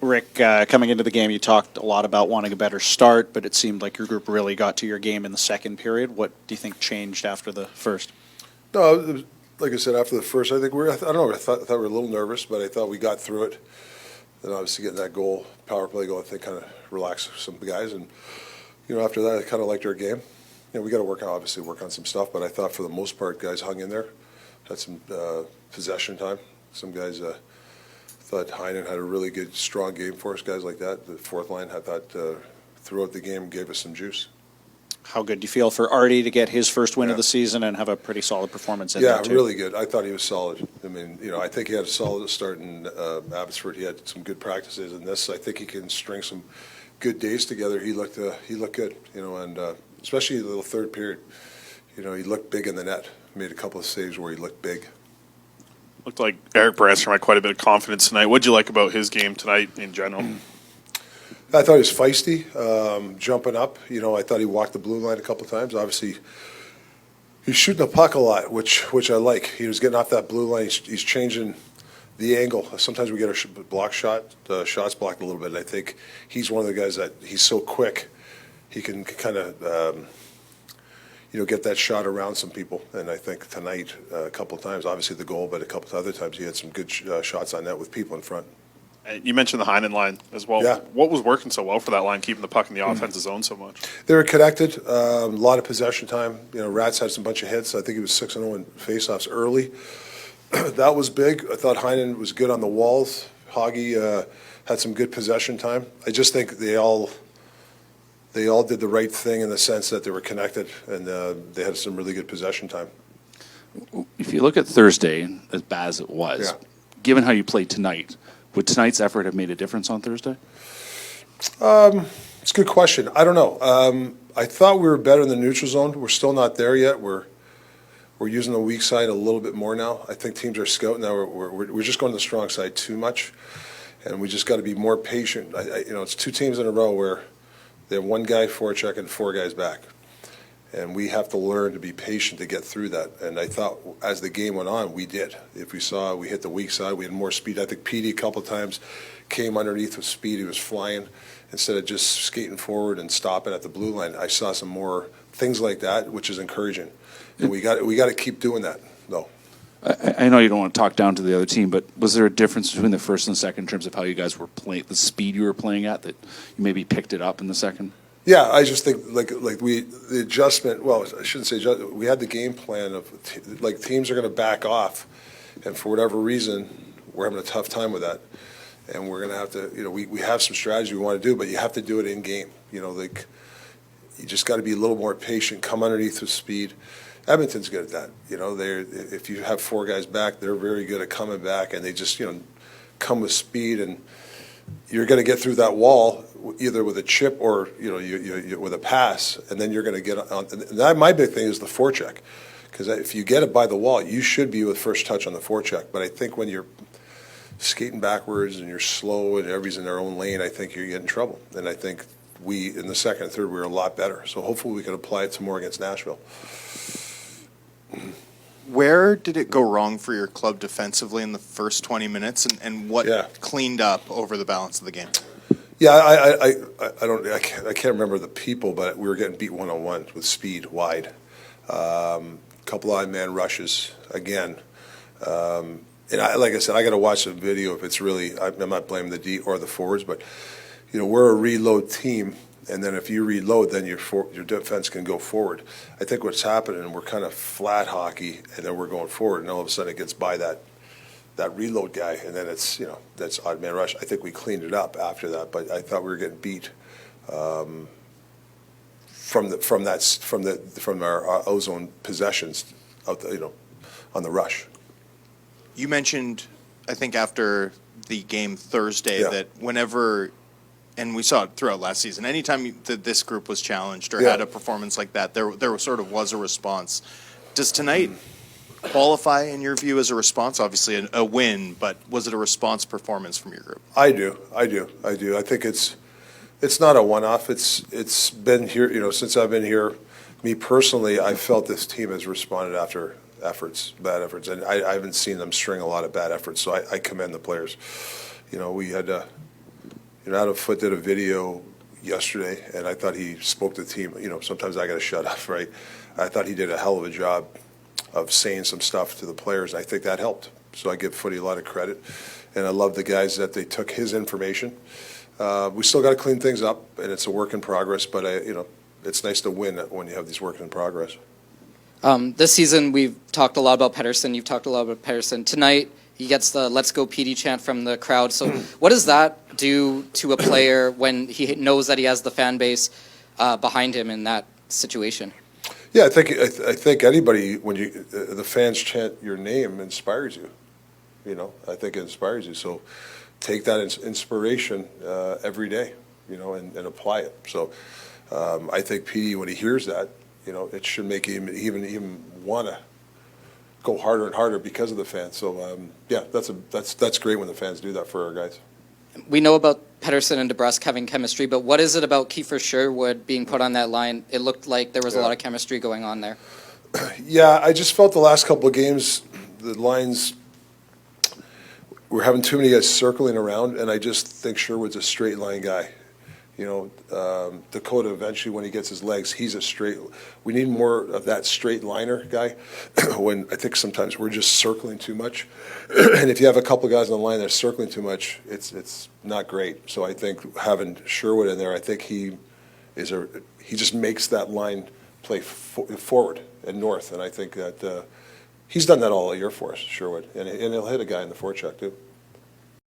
Rick, coming into the game, you talked a lot about wanting a better start, but it seemed like your group really got to your game in the second period. What do you think changed after the first? No, it was, like I said, after the first, I think I don't know, I thought we were a little nervous, but I thought we got through it. And obviously getting that power play goal, I think kind of relaxed some guys. And, after that, I kind of liked our game. We got to work on some stuff, but I thought for the most part, guys hung in there, had some possession time. Some guys thought Heinen had a really good, strong game for us, guys like that. The fourth line, I thought throughout the game gave us some juice. How good do you feel for Artie to get his first win of the season and have a pretty solid performance in there, too? Yeah, really good. I thought he was solid. I mean, I think he had a solid start in Abbotsford. He had some good practices in this. I think he can string some good days together. He looked good, and especially the little third period. He looked big in the net. Made a couple of saves where he looked big. Looked like Eric Branstrom had quite a bit of confidence tonight. What did you like about his game tonight in general? I thought he was feisty, jumping up. I thought he walked the blue line a couple of times. Obviously, he's shooting the puck a lot, which I like. He was getting off that blue line. He's changing the angle. Sometimes we get a block shot, shots blocked a little bit. And I think he's one of the guys that he's so quick. He can kind of, get that shot around some people. And I think tonight, a couple of times, obviously the goal, but a couple of other times he had some good shots on net with people in front. You mentioned the Heinen line as well. Yeah. What was working so well for that line, keeping the puck in the offensive zone so much? They were connected, a lot of possession time. Rats had some bunch of hits. I think he was 6-0 in faceoffs early. That was big. I thought Heinen was good on the walls. Hoggy had some good possession time. I just think they all did the right thing in the sense that they were connected and they had some really good possession time. If you look at Thursday, as bad as it was, given how you played tonight, would tonight's effort have made a difference on Thursday? It's a good question. I don't know. I thought we were better in the neutral zone. We're still not there yet. We're using the weak side a little bit more now. I think teams are scouting now. We're just going to the strong side too much, and we just got to be more patient. It's two teams in a row where they have one guy forecheck and four guys back, and we have to learn to be patient to get through that. And I thought as the game went on, we did. If we hit the weak side, we had more speed. I think Petey a couple of times came underneath with speed. He was flying instead of just skating forward and stopping at the blue line. I saw some more things like that, which is encouraging. And we got to keep doing that, though. I know you don't want to talk down to the other team, but was there a difference between the first and the second in terms of how you guys were playing, the speed you were playing at, that you maybe picked it up in the second? Yeah, I just think the adjustment. Well, I shouldn't say we had the game plan of teams are going to back off, and for whatever reason, we're having a tough time with that, and we're going to have to. We have some strategy we want to do, but you have to do it in game. You just got to be a little more patient. Come underneath with speed. Edmonton's good at that. If you have four guys back, they're very good at coming back, and they just come with speed, and you're going to get through that wall either with a chip or you with a pass, and then you're going to get on. And my big thing is the forecheck, because if you get it by the wall, you should be with first touch on the forecheck. But I think when you're skating backwards and you're slow and everybody's in their own lane, I think you get in trouble. And I think we in the second and third we were a lot better. So hopefully we can apply it some more against Nashville. Where did it go wrong for your club defensively in the first 20 minutes, and what cleaned up over the balance of the game? Yeah, I can't remember the people, but we were getting beat one-on-one with speed wide. Couple of odd man rushes again. And like I said, I got to watch the video if it's really. I'm not blaming the D or the forwards, but we're a reload team. And then if you reload, then your defense can go forward. I think what's happening, we're kind of flat hockey, and then we're going forward, and all of a sudden it gets by that reload guy, and then it's that's odd man rush. I think we cleaned it up after that, but I thought we were getting beat from our ozone possessions out on the rush. You mentioned, I think after the game Thursday, that whenever. And we saw it throughout last season. Anytime this group was challenged or had a performance like that, there sort of was a response. Does tonight qualify, in your view, as a response? Obviously a win, but was it a response performance from your group? I do. I think it's not a one-off. It's been here, since I've been here. Me personally, I felt this team has responded after bad efforts, and I haven't seen them string a lot of bad efforts. So I commend the players. We had Adam Foote did a video yesterday, and I thought he spoke to the team. Sometimes I got to shut up, right? I thought he did a hell of a job of saying some stuff to the players. I think that helped. So I give Footy a lot of credit, and I love the guys that they took his information. We still got to clean things up, and it's a work in progress. But it's nice to win when you have these work in progress. This season, we've talked a lot about Pettersson. You've talked a lot about Pettersson. Tonight, he gets the "Let's go PD" chant from the crowd. So, what does that do to a player when he knows that he has the fan base behind him in that situation? Yeah, I think anybody when the fans chant your name inspires you. I think it inspires you. So take that inspiration every day, and apply it. So I think PD, when he hears that, it should make him even want to go harder and harder because of the fans. So yeah, that's great when the fans do that for our guys. We know about Pettersson and DeBrusk having chemistry, but what is it about Kiefer Sherwood being put on that line? It looked like there was a lot of chemistry going on there. Yeah, I just felt the last couple of games, the lines were having too many guys circling around, and I just think Sherwood's a straight line guy. Dakota eventually, when he gets his legs, he's a straight. We need more of that straight liner guy. When I think sometimes we're just circling too much, and if you have a couple guys on the line that are circling too much, it's not great. So I think having Sherwood in there, I think he just makes that line play forward and north, and I think that he's done that all year for us, Sherwood, and he'll hit a guy in the forecheck too.